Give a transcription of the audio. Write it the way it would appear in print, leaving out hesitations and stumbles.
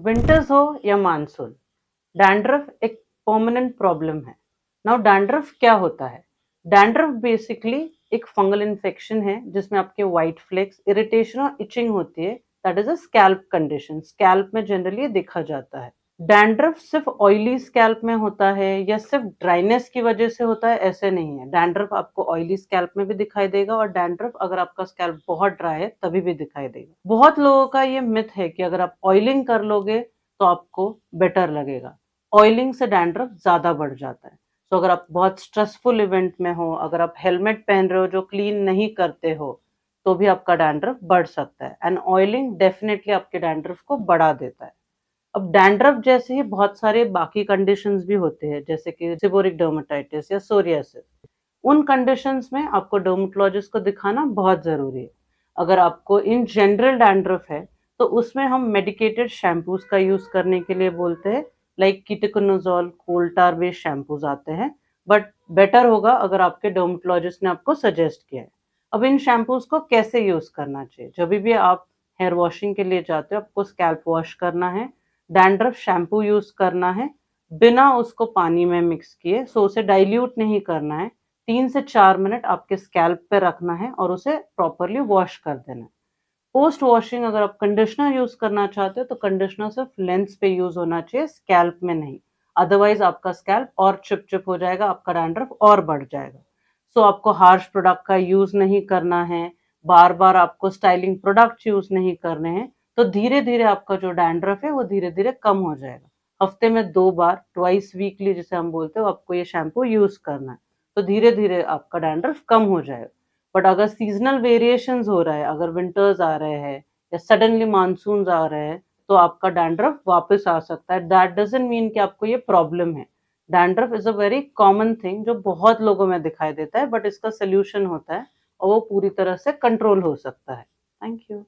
Winters हो या monsoon, dandruff एक परमानेंट प्रॉब्लम है। नाउ डैंड्रफ क्या होता है? डैंड्रफ बेसिकली एक फंगल इन्फेक्शन है जिसमें आपके व्हाइट फ्लेक्स, इरिटेशन और इचिंग होती है। That is a scalp condition. Scalp में जनरली ये देखा जाता है। डैंड्रफ सिर्फ ऑयली स्कैल्प में होता है या सिर्फ ड्राइनेस की वजह से होता है, ऐसे नहीं है। डैंड्रफ आपको ऑयली स्कैल्प में भी दिखाई देगा और डैंड्रफ अगर आपका स्कैल्प बहुत ड्राई है तभी भी दिखाई देगा। बहुत लोगों का ये मिथ है कि अगर आप ऑयलिंग कर लोगे तो आपको बेटर लगेगा। ऑयलिंग से डैंड्रफ ज्यादा बढ़ जाता है। तो अगर आप बहुत स्ट्रेसफुल इवेंट में हो, अगर आप हेलमेट पहन रहे हो जो क्लीन नहीं करते हो, तो भी आपका डैंड्रफ बढ़ सकता है। एंड ऑयलिंग डेफिनेटली आपके डैंड्रफ को बढ़ा देता है। अब डैंड्रफ जैसे ही बहुत सारे बाकी कंडीशंस भी होते हैं, जैसे कि सेबोरिक डर्मेटाइटिस या सोरियासिस। उन कंडीशंस में आपको डर्मेटोलॉजिस्ट को दिखाना बहुत जरूरी है। अगर आपको इन जनरल डैंड्रफ है तो उसमें हम मेडिकेटेड शैम्पूज का यूज करने के लिए बोलते हैं। लाइक कीटोकोनाजोल, कोल टार बेस्ड शैम्पूज आते हैं। बट बेटर होगा अगर आपके डर्मेटोलॉजिस्ट ने आपको सजेस्ट किया है। अब इन शैम्पूज को कैसे यूज करना चाहिए? जब भी आप हेयर वॉशिंग के लिए जाते हो, आपको स्कैल्प वॉश करना है, डैंड्रफ शैम्पू यूज करना है, बिना उसको पानी में मिक्स किए। सो उसे डाइल्यूट नहीं करना है। 3 से 4 मिनट आपके स्कैल्प पे रखना है और उसे प्रॉपरली वॉश कर देना है। पोस्ट वॉशिंग अगर आप कंडीशनर यूज करना चाहते हो तो कंडीशनर सिर्फ लेंस पे यूज होना चाहिए, स्कैल्प में नहीं। अदरवाइज आपका स्कैल्प और चिप हो जाएगा, आपका डैंड्रफ और बढ़ जाएगा। सो आपको हार्श प्रोडक्ट का यूज नहीं करना है, बार बार आपको स्टाइलिंग प्रोडक्ट यूज नहीं करने हैं। तो धीरे धीरे आपका जो डैंड्रफ है वो धीरे धीरे कम हो जाएगा। हफ्ते में 2 बार, ट्वाइस वीकली जिसे हम बोलते हो, आपको ये शैम्पू यूज करना है। तो धीरे धीरे आपका डैंड्रफ कम हो जाएगा। बट अगर सीजनल वेरिएशंस हो रहा है, अगर विंटर्स आ रहे हैं या सडनली मानसून आ रहे हैं, तो आपका डैंड्रफ वापस आ सकता है। दैट डजंट मीन कि आपको ये प्रॉब्लम है। Dandruff is a very common thing जो बहुत लोगों में दिखाई देता है, बट इसका सोल्यूशन होता है और वो पूरी तरह से कंट्रोल हो सकता है। Thank you.